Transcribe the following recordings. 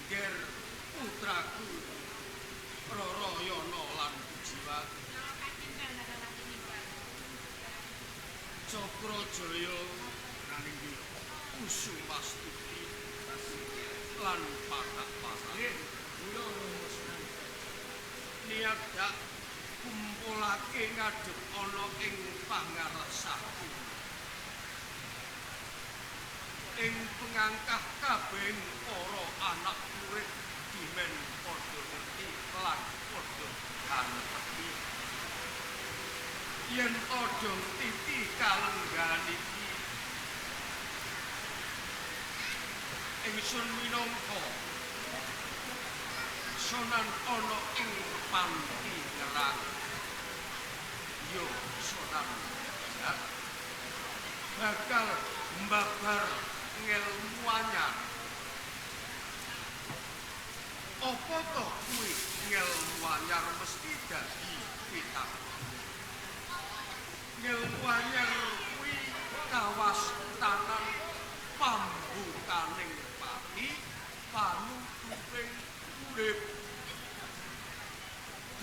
Ger putraku Rarayana lan Jiwa Cakrajaya Raninggi Kusumastuti lan patak-patak niadak kumpulake ngadhep ana ing pangarsaku ing pengangkah kabeh para anak murid dimen padha ngerti lan padha kanthi yen padha titi kalenggan iki ingsun minangka sonan ana ing panti nerang yo sonan bakal mbabar ngelmu anyar apa to kuwi ngelmu anyar mesti dadi pitak ngelmu anyar kuwi kawastanan pambutaning pati panutuping urip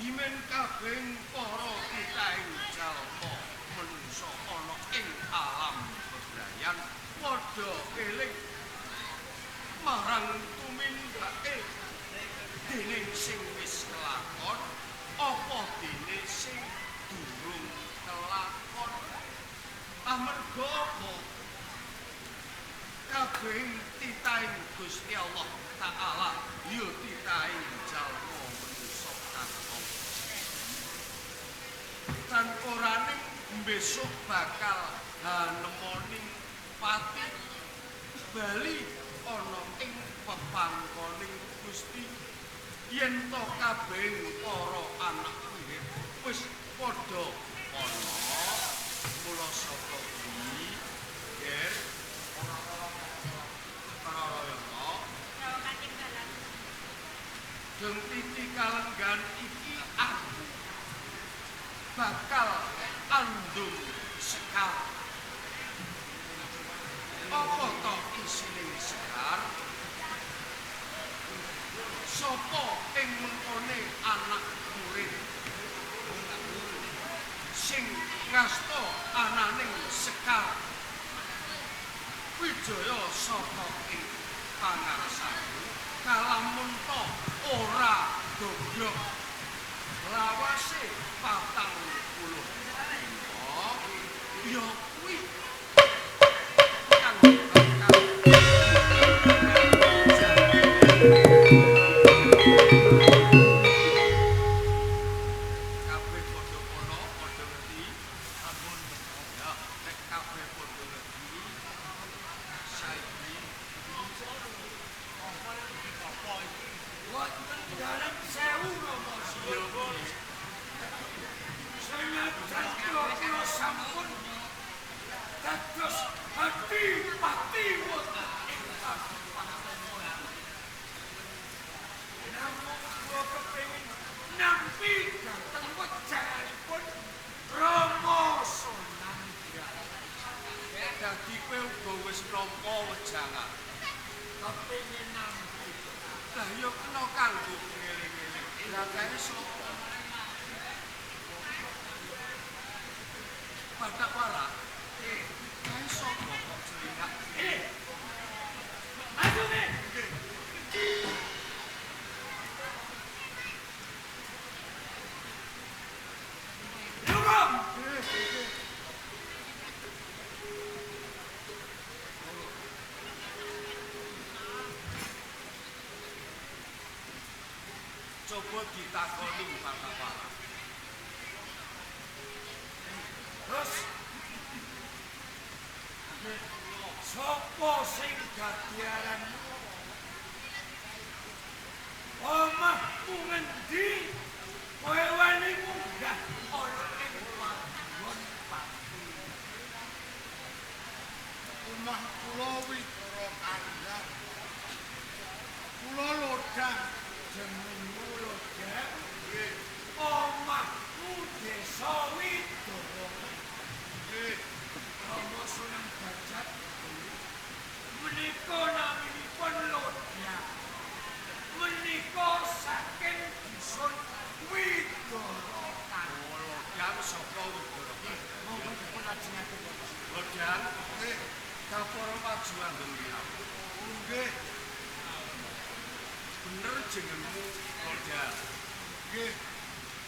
dimen kabeh para titaing jalma manungsa ana ing alam bebrayan padha eling marang tumindake dening sing wis kelakon apa dene sing durung kelakon amarga apa kabeh titaing Gusti Allah Ta'ala ya titaing jalma manungsa katon lan orane besok bakal hanemoning pati bali ana ing pepangkoning Gusti yen to kabeh para anak urip wis padha ana mula saka kuwi ger Deng titi kalenggan iki aku bakal andung sekar apa to isine sekar sapa ing mengkone anak murid sing ngasta ananing sekar wijaya saka ing pangarsaku kalamun to ora goblok lawase 40 ya kuwi coba ditakoni Pak. Terus sapa sing dadi aran omahku ngendi kowe wani munggah ana ing panggon pati omah kula Witara Kandhang kula lodang jeneng lodang nggih omahku desa Widara nggih Rama Sunan Bajat Kaporo pajuan demikian. Nggih. Bener jenengmu Roda. Nggih.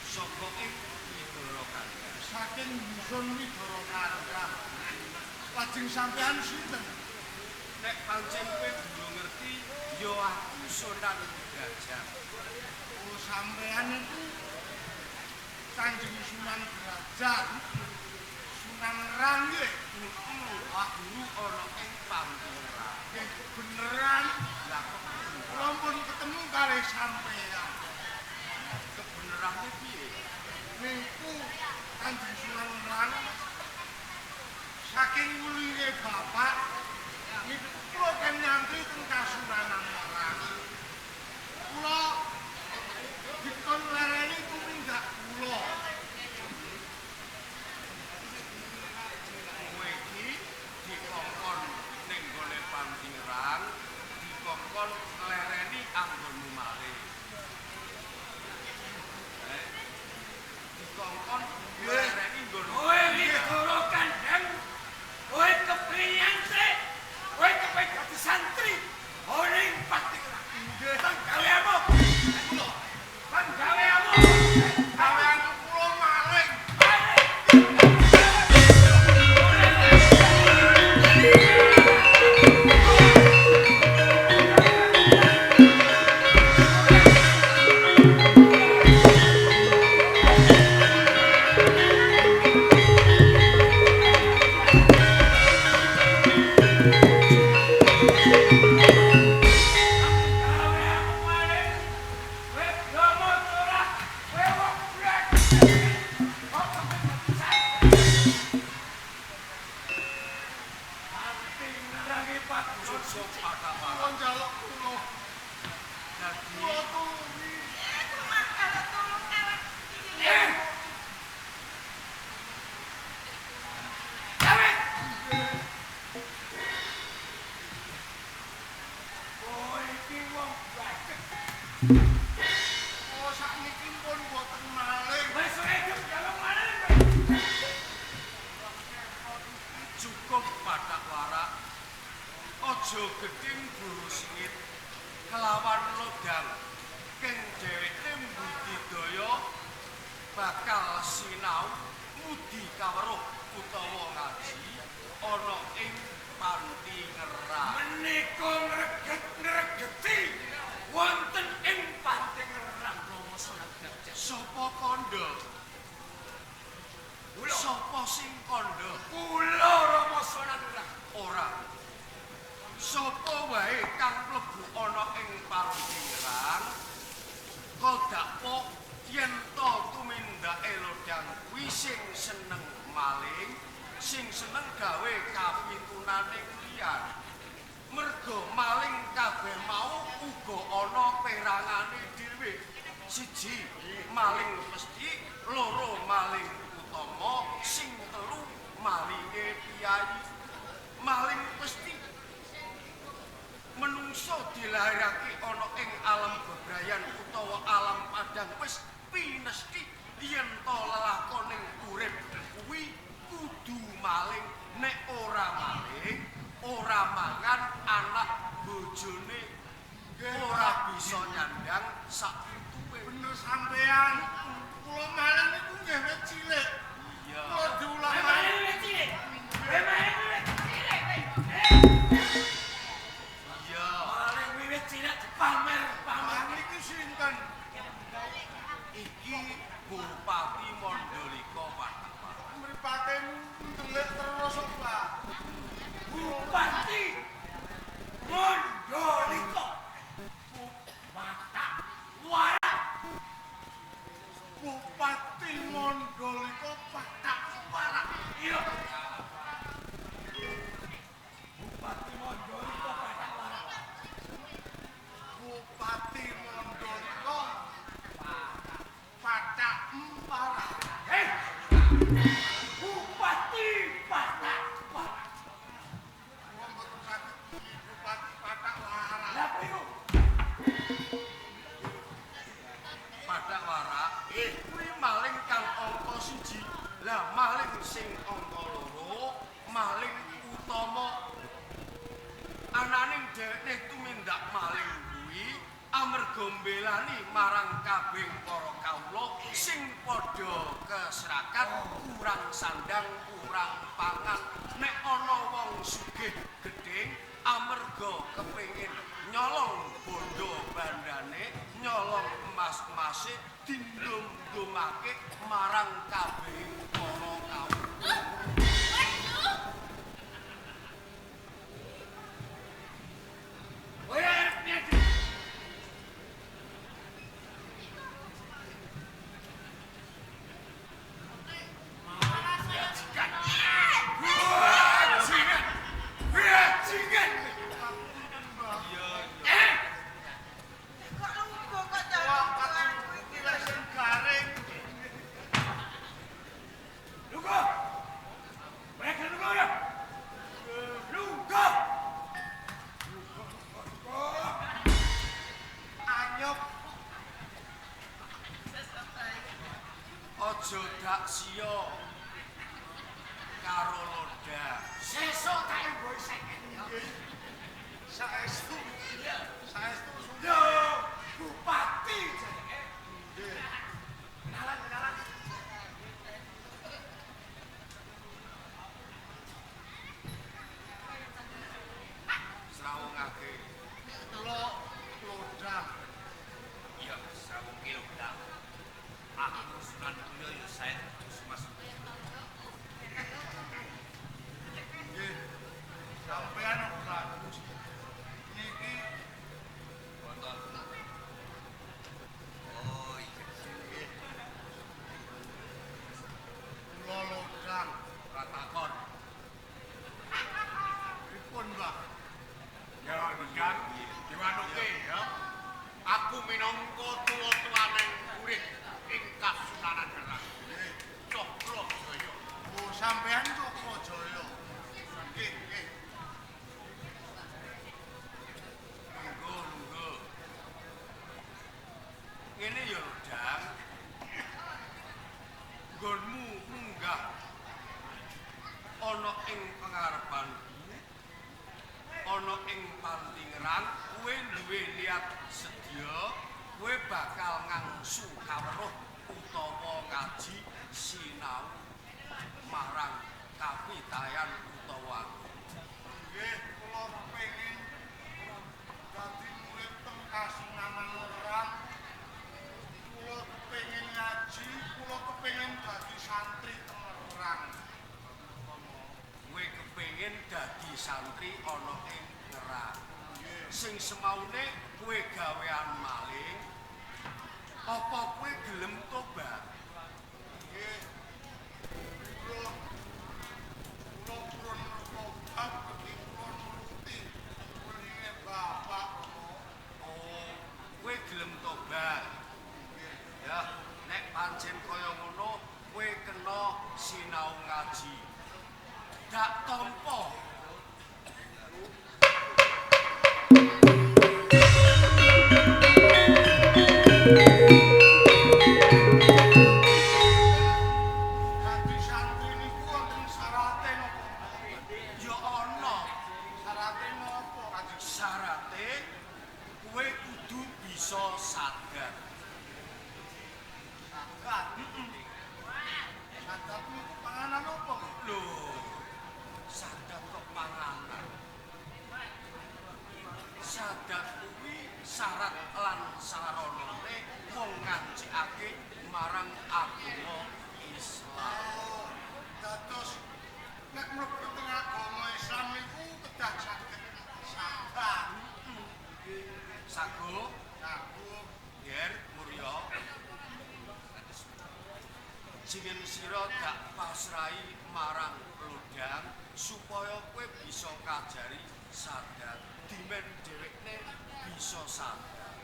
Saka ing Widoro Kanda. Saking dusun Widoro Kanda. Lajeng sampean sinten? Nek pancen kowe durung ngerti, ya aku Sunan Derajat. Oh, sampean itu Kanjeng Sunan Derajat. Sunan Rangge. Wah, guru ana ing Pampura. Nggih, beneran. Lah kok kula pun ketemu kalih sampean. Kebenerane piye? Niku Kanjeng Sunan Rangge saking mulire bapak niku kula kan nyantri teng Kasunanan Rangge. Kula dikon lereni tumindak kula. Dikongkon ning gone Pantirang, dikongkon lereni anggonmu malih. Dikongkon lereni nggonmu. Kowe Widoro Kandang. Kowe kepengin sik. Kowe kepengin dadi santri. Ora ing Pantirang. Nggih. Gaweanmu. Kan gaweanmu. Gaweanku kula maling. Oh, sakniki pun boten maling. Wis edep dalem maling. Cukup Bathak Warak. Aja gedhing buru singit kelawan lodang. Keng dheweke budidaya bakal sinau mudi kaweruh utawa ngaji ana ing Panti Ngerang. Menika ngreget-ngregeti wonten ing Panti Ngerang Rama Sunan Derajat. Sapa kandha? Sapa sing kandha? Kula Rama Sunan Derajat. Ora. Sapa wae kang mlebu ana ing Panti Ngerang kodakpo yen to tumindake lodang kuwi sing seneng maling, sing seneng gawe kapitunaning liyan. Merga maling kabeh mau uga ana perangane dhewe. Siji maling mesti, loro maling utama, sing telu malinge piyai. Maling mesti menungso dilahirake ana ing alam bebrayan utawa alam padang wis pinesti yen to lelakoning urip kuwi kudu maling. Nek ora maling, ora mangan anak bojone, ora bisa nyandang sak putuwe. Bener sampean. Kula maling niku nggih wis cilik. Iya. Kula diulang maling wis cilik. Maling wis cilik. Iya. Maling wiwit cilik dipamer. Niki sinten? Iki Bupati Mandalika Bathak Warak. Mripatemu ndelik terus Pak. Bupati Mandalika Bathak Warak. Bupati Mandalika Bathak Warak. Iya. Bupati Mandalika Bathak Warak. Bupati Mandalika Bathak Warak. Hei. Bupati Bathak Warak. Wong mboten saged Bupati Bathak Warak. Lah piye? Bathak Warak, kuwi maling kang angka 1. dheweke tumindak maling kuwi amarga mbelani marang kabeh para kawula sing padha keserakat kurang sandang kurang pangan nek ana wong sugih gedhe amarga kepengin nyolong bondo bandane nyolong emas-emase dindum-dumake marang kabeh para kawula. Aja dak sia karo loda. Sesuk tak mbok seket ya. Saestu. Saestu yo bupati jenenge. Nggih. Kenalan. Srawungake. Telok loda. Iya, srawung ki loda. Aku Sunan Kudus ya saya terus masuk. Nggih. Sampeyan bagus. Niki wonten. Oh iya. Nggih. Kula lodang ratakon. Pripun, Mbak? Ya, lodang diwanuke ya. Aku minangka tuwa-tuwaning murid ing Kasunanan Derang. Cakrajaya. Oh, sampean Cakrajaya. Nggih, nggih. Lungguh. Ngene ya, Dang. Nggonmu munggah ana ing pengarepanku, ana ing Pantingerang, kowe duwe niat sedya, kowe bakal ngangsu kaweruh utawa ngaji sinau marang kapitayan utawa nggih kula pengin dadi murid teng Kasunanan Derang kula pengin ngaji kula kepengin dadi santri teng Derang kowe kepengin dadi santri ana ing Derang sing semaune kowe gawean maling apa kowe gelem tobat? Nggih. Kula purun tobat kula nuruti puringe bapak. Oh, kowe gelem tobat. Nggih. Ya, nek pancen kaya ngono kowe kena sinau ngaji. Dak tampa. Sadat kuwi syarat lan saranane wong ngajikake marang agama Islam. Dados nek mlebu teng agama Islam niku kedah saged sabar. Sagu, yer murya. Jingen sira gak pasrahi marang lodang supaya kowe bisa kajari sadat. Dimen dhewekne bisa sadar.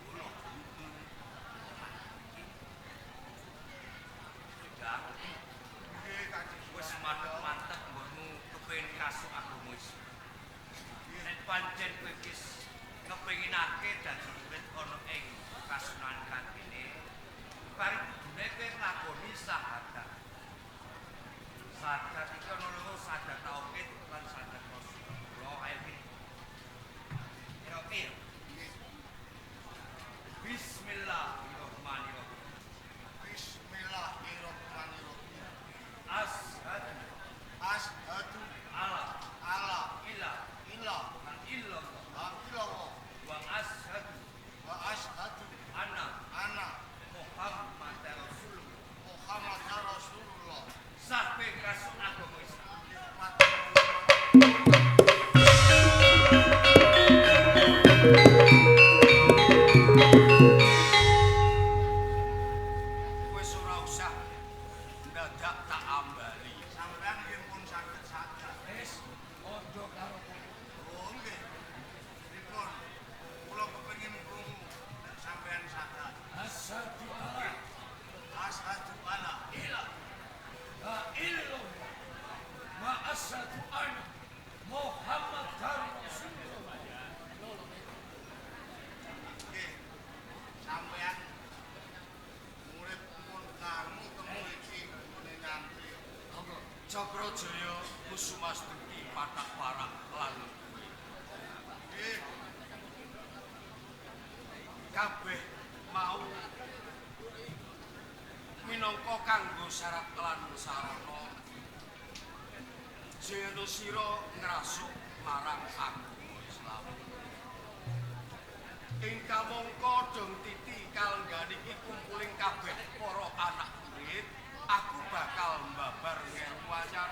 Ngono. Dak. Nggih, Kanjeng. Wis mantep nggonmu kepengin kasuk agama Islam. Nek pancen kowe wis kepengin dadi murid ana ing Kasunanan kene, bareng kudune kowe nglakoni syahadat. Syahadat iki ana loro, syahadat tauhid lan syahadat Rasulullah. Ayo Wis ora usah ndadak tak ambali. Sampeyan nggih pun saged saged. Wis padha karo Oh nggih. Pripun? Kula kepengin krungu sampeyan saged. Asyhadu alla Asyhadu alla la ilaha wa asyhadu anna Muhammadar Rasulullah. nggih. Sampeyan murid pun karmu temu iki ngene nyantri. Cakrajaya Kusumastuti Patak Parak lan kuwi. Nggih. Kabeh mau minangka kanggo syarat lan sarana jeno sira ngrasuk marang agama Islam. Ing kamangka dong titi kalenggan iki kumpuling kabeh para anak murid, aku bakal mbabar ngeru anyar.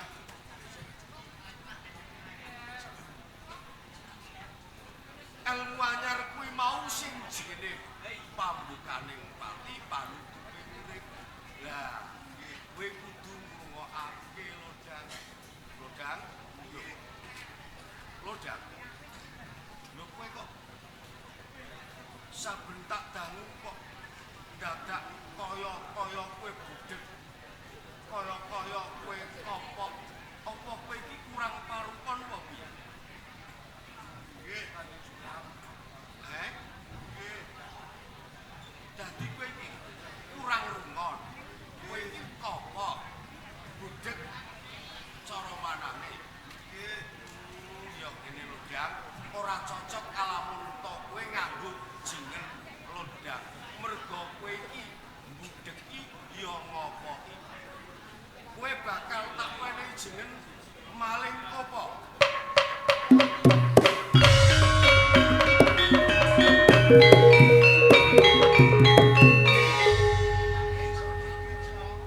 Ilmu anyar kuwi mau sing jenenge pambukaning pati panutupe urip. Lah, nggih kowe kudu ngrungokake lodang. Lodang? Nggih. Lodang. Lho kowe kok saben tak dangu kok dadak kaya kowe budheg. Kaya kowe kopok. Apa kowe iki kurang parukon apa piye? Nggih, Kanjeng Sunan. Nggih. Dadi kowe iki kurang rungon. Kowe iki kopok. Budheg cara manane. Nggih. Ya ngene lho, Dang. Ora cocok kalamun to kowe nganggo jeneng lodang. Mergo kowe iki mbudheki ya ngopoki. Kowe bakal tak wenehi jeneng maling kopok.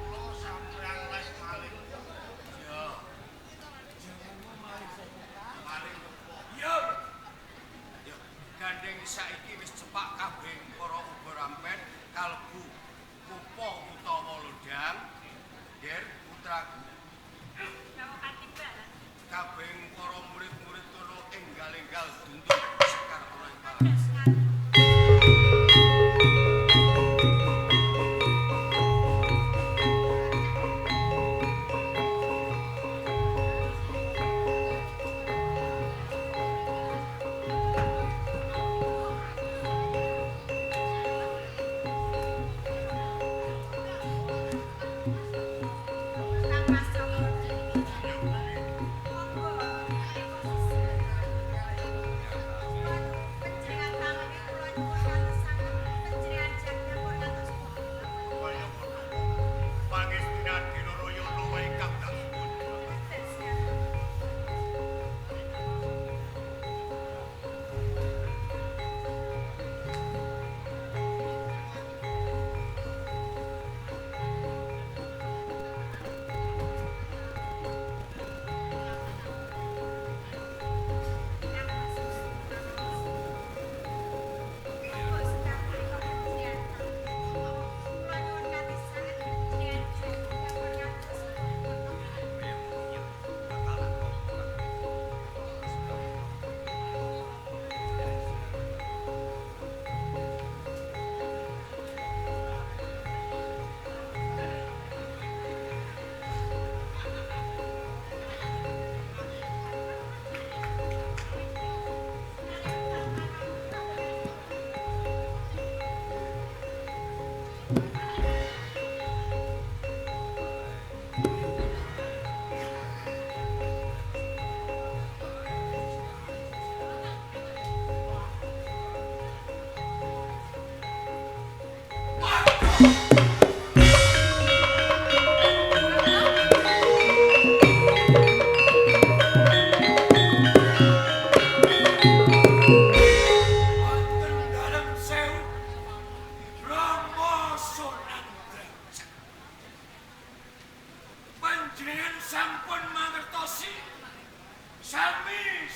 Kula sampeyan wis maling. Ya. Jenengmu maling kopok. Maling kepok. Ya. Ya, gandeng saiki wis cepak kabeh para ubarampen kalbu kupo utawa lodang. Ger putraku. Kabeh para murid-murid kono enggal-enggal dunduk sekar ora ing palang.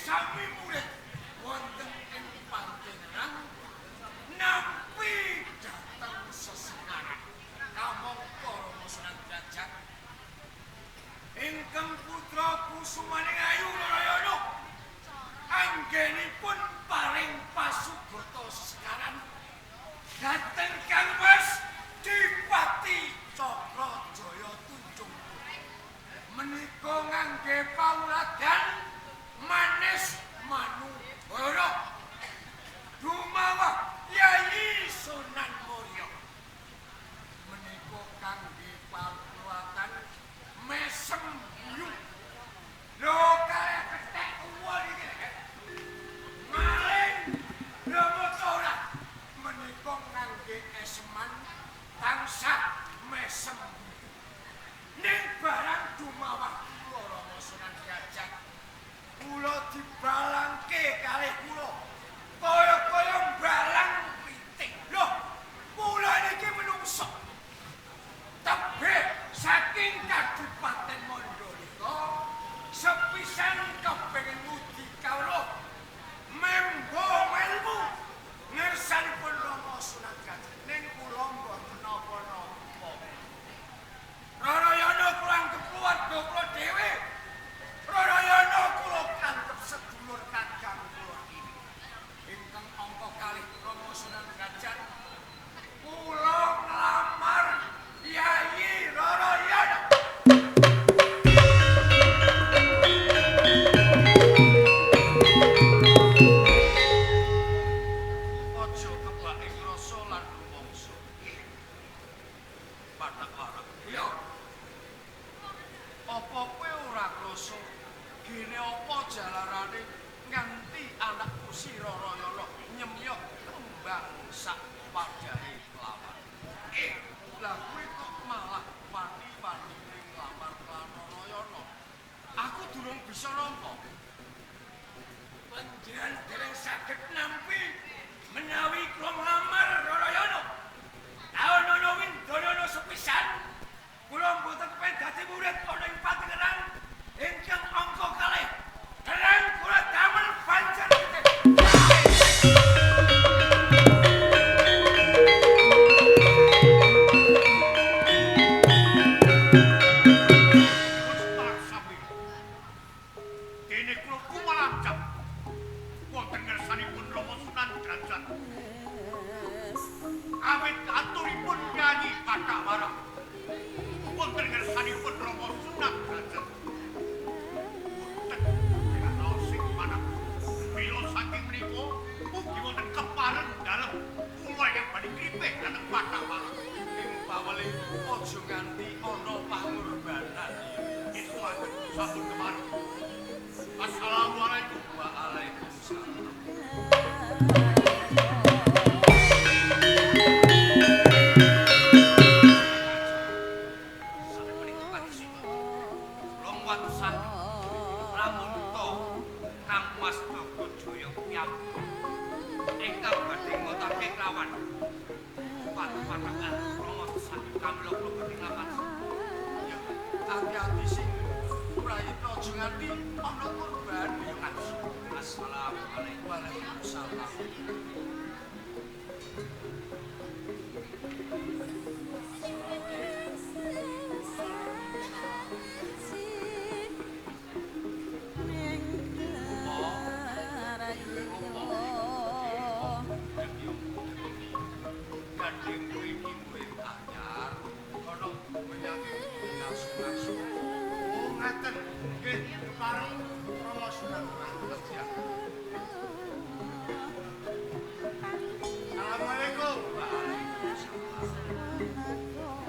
sami murid wonten ing panjenengan nampi dhateng sesengaran kamangka Rama Sunan Derajat ingkang putra kusumaning ayu Narayana anggenipun paring pasubrata sesengaran dhateng Kang Mas Dipati Cakrajaya Tunjung menika ngangge pawuladan manis manungara dumawa Yayi Sunan Mulya menika kangge pawuladan mesem yu lho kaya ketek uwol iki maling lho ora menika ngangge eseman tansah mesem ning barang dumawa kula Rama Sunan Derajat kula dibalangke kalih kula kaya-kaya balang pitik lho kula niki menungso tebih saking Kadipaten Mandalika sepisan kepengin ngudi kawula membo ilmu ngersanipun Rama Sunan Derajat ning kula mboten napa-napa Narayana kula anggap keluarga kula dhewe Narayana kula anggap sedulur kakang kula iki ingkang angka kalih Rama Sunan Derajat kula nglamar Yayi Narayana aja kebak ing rasa lan rumangsa Batak Warak iya apa kowe ora krasa gene apa jalarane nganti anakku si Narayana nyemyok kembang sak padahe kelawan lah kowe kok malah wani-wani nglamar Narayana aku durung bisa nampa panjenengan dereng saged nampi menawi kula nglamar Narayana ana windanana sepisan kula mboten kepen dadi murid ana ing Patingerang ingkang angka kalih dereng kula damel banjar putih Ustaz Sabi. Dene kula kumalancap wonten ngersanipun Rama Sunan Derajat. Awit aturipun nyanyi Batak Warak. Wonten ngersanipun Rama Sunan Derajat. Wonten dengan raos sing manah. Mila saking menika mugi wonten kepareng dalem kula yang badhe kripih dhateng Batak Warak. ing bawale aja nganti ana pangorbanan Itu aja sampun kemari. Assalamualaikum. Waalaikumsalam Sampai menika kadosipun. Kula watusan Pramunta Kang Mas Bagajaya piyambak ingkang badhe ngotake kelawan Patak Rama sakit kamula kula badhe nglawan. ya hati-hati sing prayitna aja nganti ana korban ya Assalamualaikum. Waalaikumsalam gandeng kowe iki murid anyar ana menyang ngasu-ngasu Oh, ngaten. Nggih, kepareng Rama Sunan Derajat. Assalamualaikum.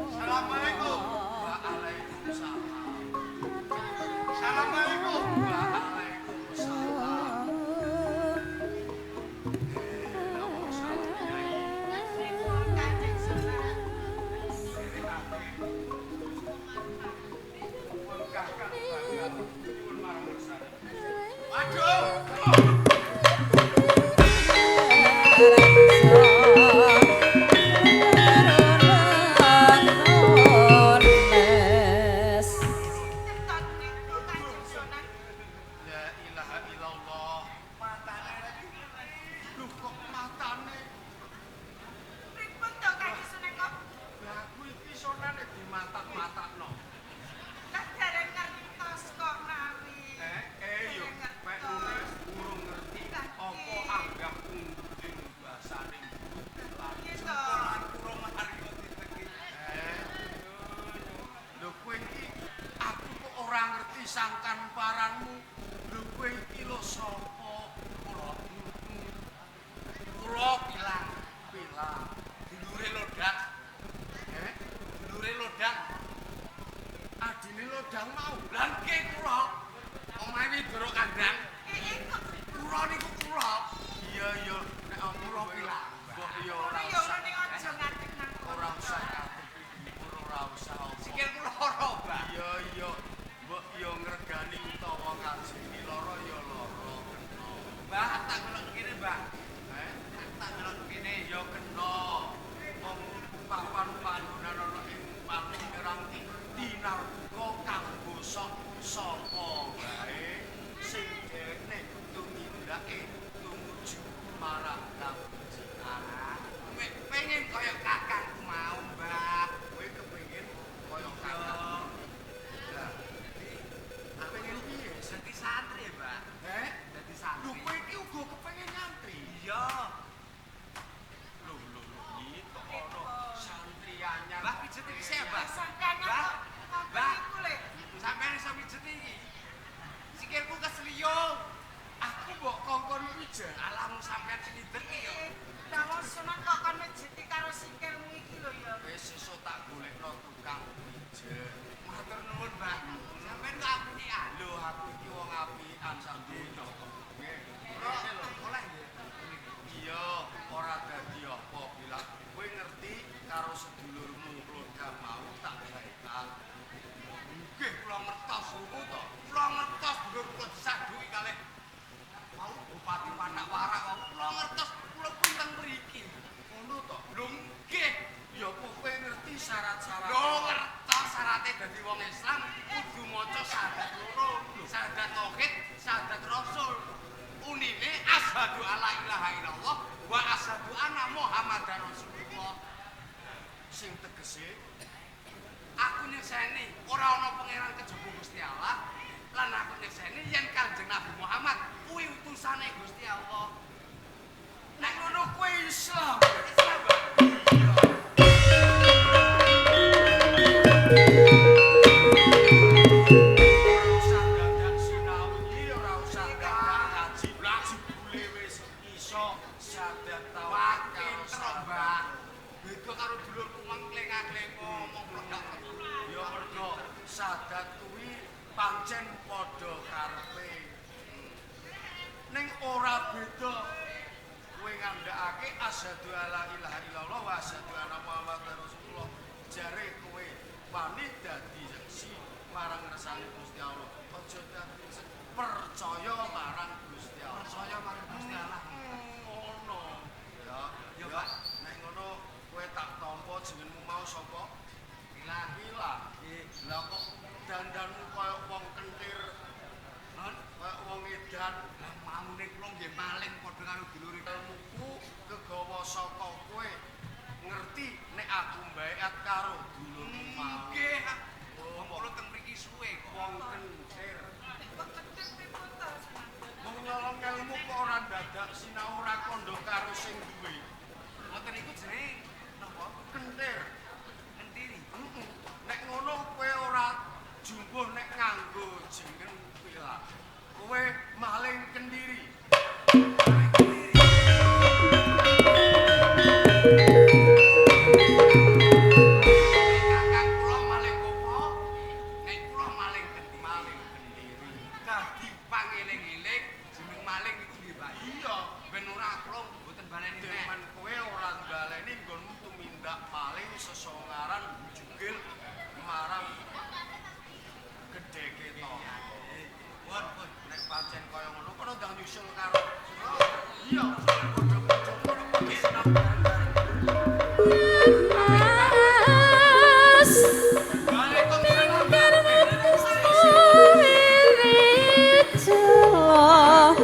Assalamualaikum. Waalaikumsalam Assalamualaikum. Waalaikumsalam illallah. Matane lagi. Lho kok matane? Pripun to Kaki Sunan kok? Lah aku iki sonane dimatak-matakno. Lah dereng ngertos kok nawi. Yo mek nulis urung ngerti apa anggap ing basane. Iya to. Lan kula mari kok diteki. Lho kowe iki aku kok ora ngerti sangkan paranmu. Lho kowe iki lho sapa? Kula bilang Pilang. dulure lodang. Dulure lodang. Adine lodang mau. Lan ke kula omahe Widoro Kandang. Kok Kula niku kula. Iya nek Kula bilang. Mbok yo ora ora ya usah. ora ning aja ngadeg nang kono. Ora usah katep ora usah apa. Sikil kula ora, Mbak. Iya mbok yo ngregani utawa ngajeni lara yo lara kena. Mbak tak ngelok kene, Mbak. Eh Tak ngelok kene. yo kena. Wong papan panggonan ana ing pamikiran dinar kok kanggo sapa wae sing dene tumindake tumuju marang kabencian. Pengen kaya kakangku mau, Mbak. Kowe kepengin kaya kakak. Lah, pengen piye? Dadi santri, Mbak. Dadi Lho santri. kowe iki uga kepengin nyantri. Iya. Lho iki kok ono santri anyar. Mbak pijet iki sik, Mbak. Sangkane Mbak. kok Mbak. iku lho. Sampeyan iso pijet iki. Sikilku kesliyung. Aku mbok kongkon pijet. Alamu sampeyan sing ideki yo. Lah wong Sunan kok kon mejeti karo sikilmu iki lho ya. Wis sesuk tak golekno tukang pijet. Matur nuwun, Mbak. Sampeyan kok apike ah? Lho aku iki wong apian sampeyan. Nggih. Ora Ngene lho. oleh nggih. Iya, ora dadi apa bilang kowe ngerti karo sedulurmu logam mau tak baikkan. Nggih, kula ngertos niku to. Kula ngertos dulur kula disaduki kalih mau Bupati Pandakwara wau. Kula ngertos kula pun teng mriki. Ngono to. Lho nggih. Ya apa kowe ngerti syarat-syarat? Lho ngertos syaratnya dadi wong Islam kudu maca syahadat loro. Syahadat tauhid, syahadat rasul. Unine asyhadu alla ilaha illallah wa asyhadu anna Muhammadar Rasulullah. Sing tegese Aku nyekseni ora ana pangeran kejaba Gusti Allah lan aku nyekseni yen Kanjeng Nabi Muhammad kuwi utusane Gusti Allah. nek ngono kowe Islam. Islam, Mbak. Ora usah dadak sinau iki, ora usah dadak ngaji. Ngaji bule wis iso syahadat tauhid karo Pinter, Mbak. Beda karo dulurku mengkleng-kleng ngomong blek. ya mergo syahadat kuwi pancen padha karepe. Ning ora beda kowe ngandhakake asyhadu alla ilaha illallah wa asyhadu anna Muhammadar Rasulullah. Jare kowe wani dadi saksi marang ngersane Gusti Allah. Aja dadi percaya marang Gusti Allah. Percaya marang Gusti Allah. Ngono. Ya, Ya, Pak. Nek ngono kowe tak tampa jenengmu mau sapa? Bilang Ilang. Lah kok dandanmu kaya wong kentir, non kaya wong edan. lah mamune kula nggih maling padha karo dulur Ilmuku kegawa saka kowe ngerti nek aku mbaeat karo dulurmu mau. nggih. Wong kula teng mriki suwe kok. Wong kentir. Kok ketik pripun to Sunan? Wong nyolong ilmu kok ora dadak sinau ora kandha karo sing duwe. Ngoten niku jenenge napa? Kentir. Entiri. Nek ngono kowe ora jumbuh nek nganggo jeneng pilah. Kowe maling kendiri. Kakang kula maling koko. Nek kula maling kendiri. Maling kendiri. Dadi pangeling-eling jeneng maling niku nggih, Pak. Iya, Ben ora kula mboten baleni nek. demen kowe ora baleni nggonmu tumindak maling sesongaran jugil marang gedhe ketok. Pun pun. Nek pancen kaya ngono kono ndang nyusul karo. Iya, padha-padha kono kuwi senam bareng-bareng. Waalaikumsalam. Oh,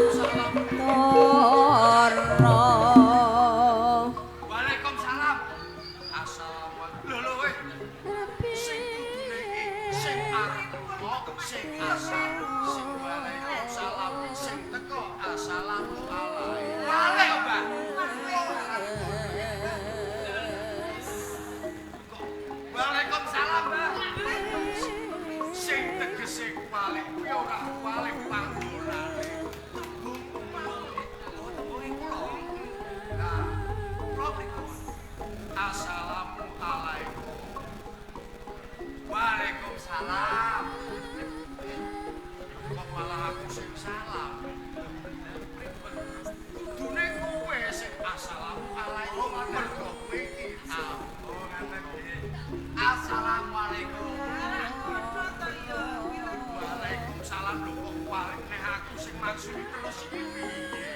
kula siki piye?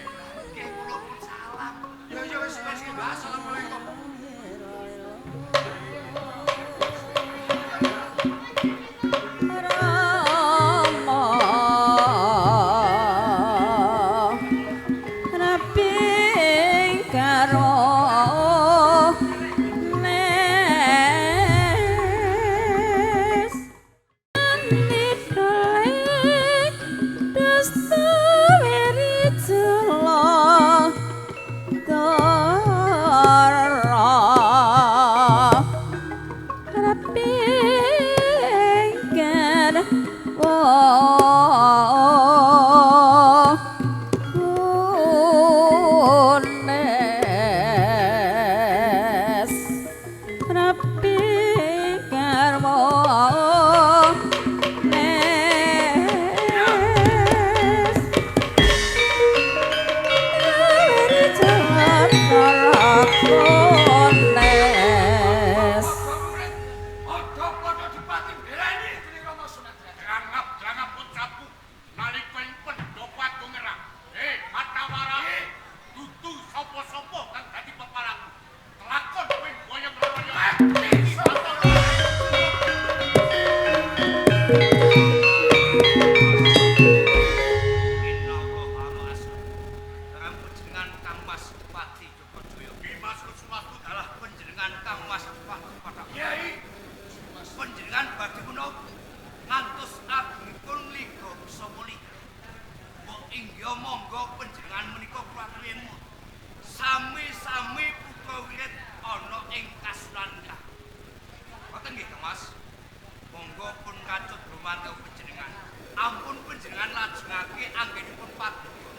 Nggih kula pun salam. Ya wis Mbah, assalamualaikum. Ampun panjenengan lajengake anggenipun paduka.